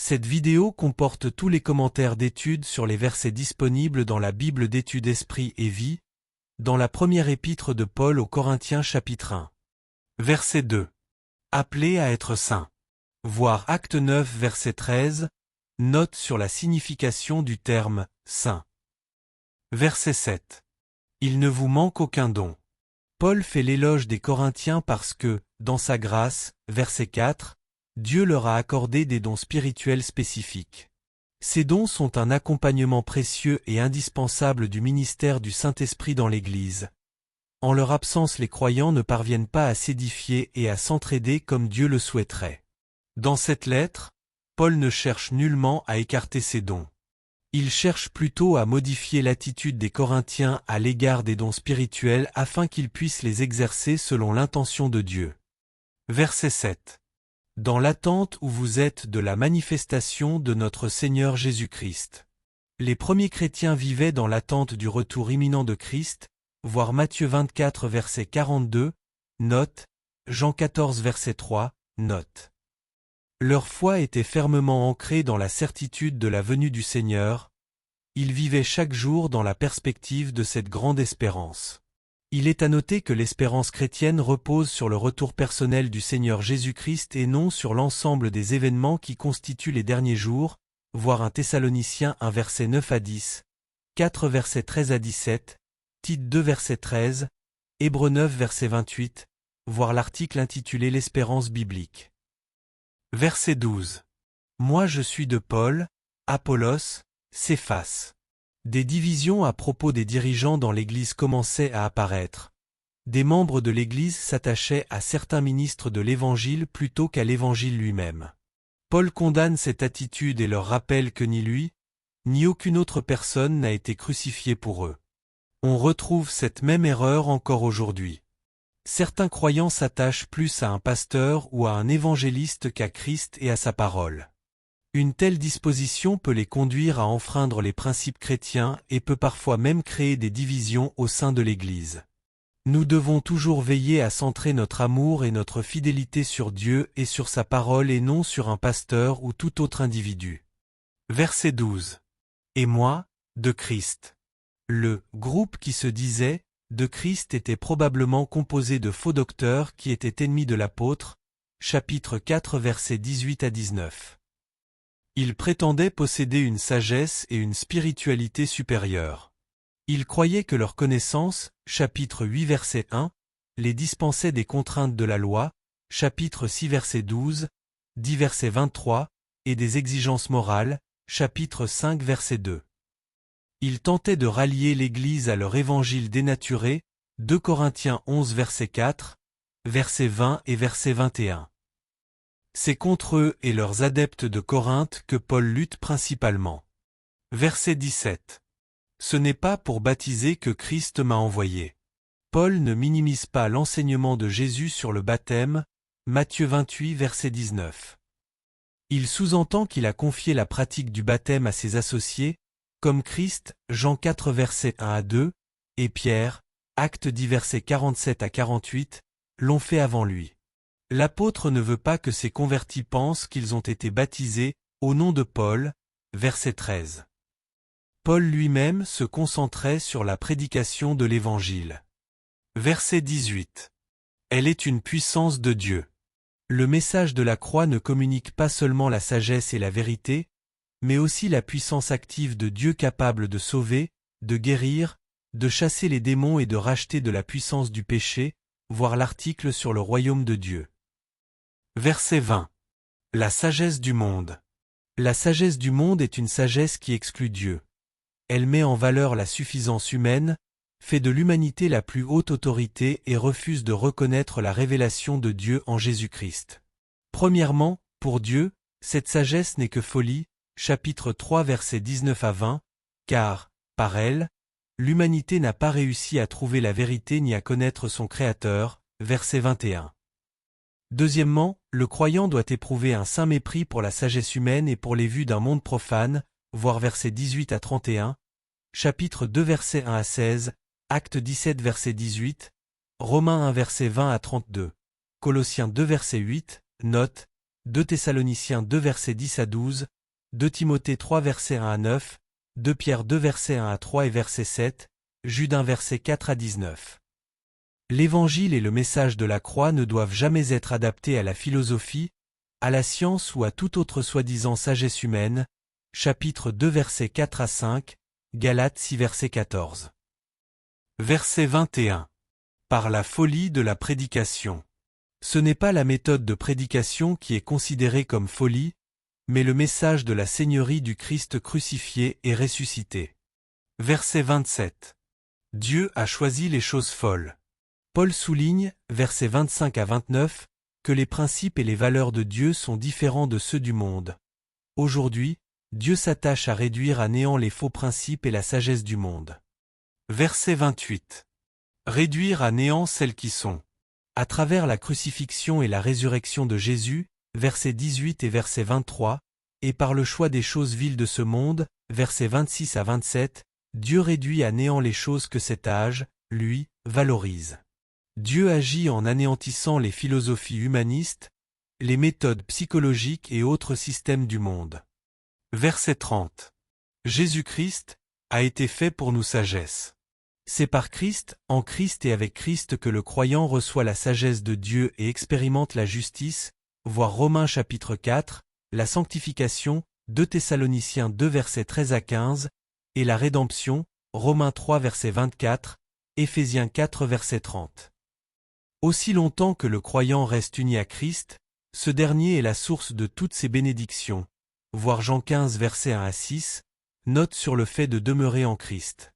Cette vidéo comporte tous les commentaires d'études sur les versets disponibles dans la Bible d'études Esprit et Vie, dans la première épître de Paul aux Corinthiens chapitre 1. Verset 2. Appelé à être saint. Voir Acte 9 verset 13, note sur la signification du terme « saint ». Verset 7. Il ne vous manque aucun don. Paul fait l'éloge des Corinthiens parce que, dans sa grâce, verset 4, Dieu leur a accordé des dons spirituels spécifiques. Ces dons sont un accompagnement précieux et indispensable du ministère du Saint-Esprit dans l'Église. En leur absence, les croyants ne parviennent pas à s'édifier et à s'entraider comme Dieu le souhaiterait. Dans cette lettre, Paul ne cherche nullement à écarter ces dons. Il cherche plutôt à modifier l'attitude des Corinthiens à l'égard des dons spirituels afin qu'ils puissent les exercer selon l'intention de Dieu. Verset 7. Dans l'attente où vous êtes de la manifestation de notre Seigneur Jésus-Christ. Les premiers chrétiens vivaient dans l'attente du retour imminent de Christ, voir Matthieu 24 verset 42, note, Jean 14 verset 3, note. Leur foi était fermement ancrée dans la certitude de la venue du Seigneur. Ils vivaient chaque jour dans la perspective de cette grande espérance. Il est à noter que l'espérance chrétienne repose sur le retour personnel du Seigneur Jésus-Christ et non sur l'ensemble des événements qui constituent les derniers jours, voir 1 Thessaloniciens 1 verset 9 à 10, 4 versets 13 à 17, Tite 2 verset 13, Hébreux 9 verset 28, voir l'article intitulé L'espérance biblique. Verset 12. Moi je suis de Paul, Apollos, Céphas. Des divisions à propos des dirigeants dans l'Église commençaient à apparaître. Des membres de l'Église s'attachaient à certains ministres de l'Évangile plutôt qu'à l'Évangile lui-même. Paul condamne cette attitude et leur rappelle que ni lui, ni aucune autre personne n'a été crucifié pour eux. On retrouve cette même erreur encore aujourd'hui. Certains croyants s'attachent plus à un pasteur ou à un évangéliste qu'à Christ et à sa parole. Une telle disposition peut les conduire à enfreindre les principes chrétiens et peut parfois même créer des divisions au sein de l'Église. Nous devons toujours veiller à centrer notre amour et notre fidélité sur Dieu et sur sa parole et non sur un pasteur ou tout autre individu. Verset 12. Et moi, de Christ. Le groupe qui se disait de Christ était probablement composé de faux docteurs qui étaient ennemis de l'apôtre, chapitre 4 versets 18 à 19. Ils prétendaient posséder une sagesse et une spiritualité supérieures. Ils croyaient que leur connaissance, chapitre 8 verset 1, les dispensait des contraintes de la loi, chapitre 6 verset 12, 10 verset 23, et des exigences morales, chapitre 5 verset 2. Ils tentaient de rallier l'Église à leur évangile dénaturé, 2 Corinthiens 11 verset 4, verset 20 et verset 21. C'est contre eux et leurs adeptes de Corinthe que Paul lutte principalement. Verset 17. Ce n'est pas pour baptiser que Christ m'a envoyé. Paul ne minimise pas l'enseignement de Jésus sur le baptême, Matthieu 28 verset 19. Il sous-entend qu'il a confié la pratique du baptême à ses associés, comme Christ, Jean 4 verset 1 à 2, et Pierre, Acte 10 verset 47 à 48, l'ont fait avant lui. L'apôtre ne veut pas que ses convertis pensent qu'ils ont été baptisés au nom de Paul, verset 13. Paul lui-même se concentrait sur la prédication de l'Évangile. Verset 18. Elle est une puissance de Dieu. Le message de la croix ne communique pas seulement la sagesse et la vérité, mais aussi la puissance active de Dieu capable de sauver, de guérir, de chasser les démons et de racheter de la puissance du péché, voir l'article sur le royaume de Dieu. Verset 20. La sagesse du monde. La sagesse du monde est une sagesse qui exclut Dieu. Elle met en valeur la suffisance humaine, fait de l'humanité la plus haute autorité et refuse de reconnaître la révélation de Dieu en Jésus-Christ. Premièrement, pour Dieu, cette sagesse n'est que folie, chapitre 3 versets 19 à 20, car, par elle, l'humanité n'a pas réussi à trouver la vérité ni à connaître son Créateur, verset 21. Deuxièmement, le croyant doit éprouver un saint mépris pour la sagesse humaine et pour les vues d'un monde profane, voir versets 18 à 31, chapitre 2 versets 1 à 16, Acte 17 verset 18, Romains 1 verset 20 à 32, Colossiens 2 verset 8, note, 2 Thessaloniciens 2 versets 10 à 12, 2 Timothée 3 versets 1 à 9, 2 Pierre 2 versets 1 à 3 et verset 7, Jude 1 verset 4 à 19. L'Évangile et le message de la croix ne doivent jamais être adaptés à la philosophie, à la science ou à toute autre soi-disant sagesse humaine. Chapitre 2 versets 4 à 5, Galates 6 verset 14. Verset 21. Par la folie de la prédication. Ce n'est pas la méthode de prédication qui est considérée comme folie, mais le message de la Seigneurie du Christ crucifié et ressuscité. Verset 27. Dieu a choisi les choses folles. Paul souligne, versets 25 à 29, que les principes et les valeurs de Dieu sont différents de ceux du monde. Aujourd'hui, Dieu s'attache à réduire à néant les faux principes et la sagesse du monde. Verset 28. Réduire à néant celles qui sont. À travers la crucifixion et la résurrection de Jésus, versets 18 et verset 23, et par le choix des choses viles de ce monde, versets 26 à 27, Dieu réduit à néant les choses que cet âge, lui, valorise. Dieu agit en anéantissant les philosophies humanistes, les méthodes psychologiques et autres systèmes du monde. Verset 30. Jésus-Christ a été fait pour nous sagesse. C'est par Christ, en Christ et avec Christ que le croyant reçoit la sagesse de Dieu et expérimente la justice, voir Romains chapitre 4, la sanctification, 2 Thessaloniciens 2 versets 13 à 15, et la rédemption, Romains 3 verset 24, Éphésiens 4 verset 30. Aussi longtemps que le croyant reste uni à Christ, ce dernier est la source de toutes ses bénédictions. Voir Jean 15 versets 1 à 6, note sur le fait de demeurer en Christ.